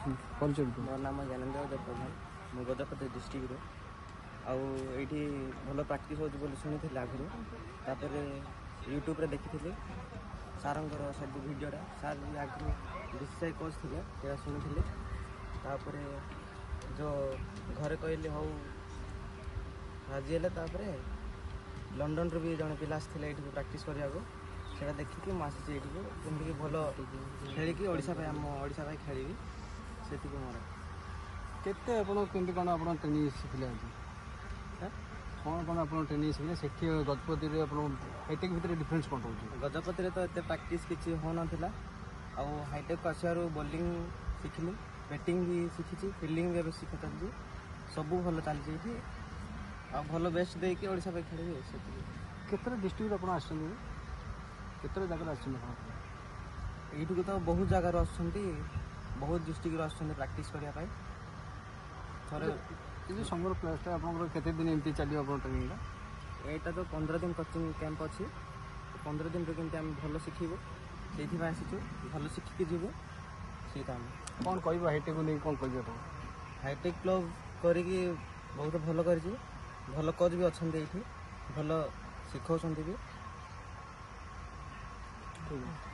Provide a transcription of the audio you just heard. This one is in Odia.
ପରିଚୟ ମୋ ନାମ ଜ୍ଞାନେନ୍ଦ୍ର ଦେବ ପ୍ରଧାନ। ମୁଁ ଗଜପତି ଡିଷ୍ଟ୍ରିକ୍ଟରୁ। ଆଉ ଏଇଠି ଭଲ ପ୍ରାକ୍ଟିସ୍ ହେଉଛି ବୋଲି ଶୁଣିଥିଲି ଆଗରୁ। ତାପରେ ୟୁଟ୍ୟୁବରେ ଦେଖିଥିଲି ସାର୍ଙ୍କର ସବୁ ଭିଡ଼ିଓଟା। ସାର୍ ବି ଆଗରୁ BCCI କୋଚ୍ ଥିଲେ, ସେଇଟା ଶୁଣିଥିଲି। ତାପରେ ଯେଉଁ ଘରେ କହିଲେ ହଉ ରାଜି ହେଲେ। ତାପରେ ଲଣ୍ଡନରୁ ବି ଜଣେ ପିଲା ଆସିଥିଲେ ଏଇଠିକୁ ପ୍ରାକ୍ଟିସ୍ କରିବାକୁ। ସେଇଟା ଦେଖିକି ମୁଁ ଆସିଛି ଏଇଠିକୁ, ଯେମିତିକି ଭଲ ଖେଳିକି ଓଡ଼ିଶା ପାଇଁ ଖେଳିବି, ସେତିକି ମୋର। କେତେ ଆପଣ କେମିତି କ'ଣ ଆପଣ ଟ୍ରେନିଂ ଶିଖିଲେ ଆଜି? କ'ଣ ଆପଣ ଟ୍ରେନିଂ ଶିଖିଲେ ସେଠି ଗଜପତିରେ? ଆପଣ ହାଇଟେକ୍ ଭିତରେ ଡିଫରେନ୍ସ କ'ଣ ରହୁଛି? ଗଜପତିରେ ତ ଏତେ ପ୍ରାକ୍ଟିସ୍ କିଛି ହେଉନଥିଲା। ଆଉ ହାଇଟେକ୍ ଆସିବାରୁ ବୋଲିଂ ଶିଖିଲି, ବ୍ୟାଟିଂ ବି ଶିଖିଛି, ଫିଲ୍ଡିଂ ବି ଏବେ ଶିଖା ଚାଲିଛି। ସବୁ ଭଲ ଚାଲିଛି ଏଇଠି। ଆଉ ଭଲ ବେଷ୍ଟ ଦେଇକି ଓଡ଼ିଶା ପାଇଁ ଖେଳିବି, ସେତିକି। କେତେଟା ଡିଷ୍ଟ୍ରିକ୍ଟରୁ ଆପଣ ଆସିଛନ୍ତି? କେତେଟା ଜାଗାରୁ ଆସିଛନ୍ତି ଆପଣ? ଏଇଠିକୁ ତ ବହୁତ ଜାଗାରୁ ଆସୁଛନ୍ତି, ବହୁତ ଡିଷ୍ଟ୍ରିକ୍ଟରୁ ଆସୁଛନ୍ତି ପ୍ରାକ୍ଟିସ୍ କରିବା ପାଇଁ। ଥରେ ଏ ଯେଉଁ ସମର କ୍ଲାସ୍ଟା ଆପଣଙ୍କର କେତେ ଦିନ ଏମିତି ଚାଲିବ ଆପଣ ଟ୍ରେନିଂଟା? ଏଇଟା ତ 15 ଦିନ କୋଚିଂ କ୍ୟାମ୍ପ ଅଛି। 15 ଦିନରେ କେମିତି ଆମେ ଭଲ ଶିଖିବୁ, ସେଇଥିପାଇଁ ଆସିଛୁ। ଭଲ ଶିଖିକି ଯିବୁ, ସେଇଟା ଆମେ। କ'ଣ କହିବ ହାଇଟେକ୍କୁ ନେଇକି, କ'ଣ କହିବେ ଆପଣ? ହାଇଟେକ୍ କ୍ଲବ୍ କରିକି ବହୁତ ଭଲ କରିଛି। ଭଲ କୋଚ୍ ବି ଅଛନ୍ତି ଏଇଠି, ଭଲ ଶିଖାଉଛନ୍ତି ବି। ଠିକ୍ ଅଛି।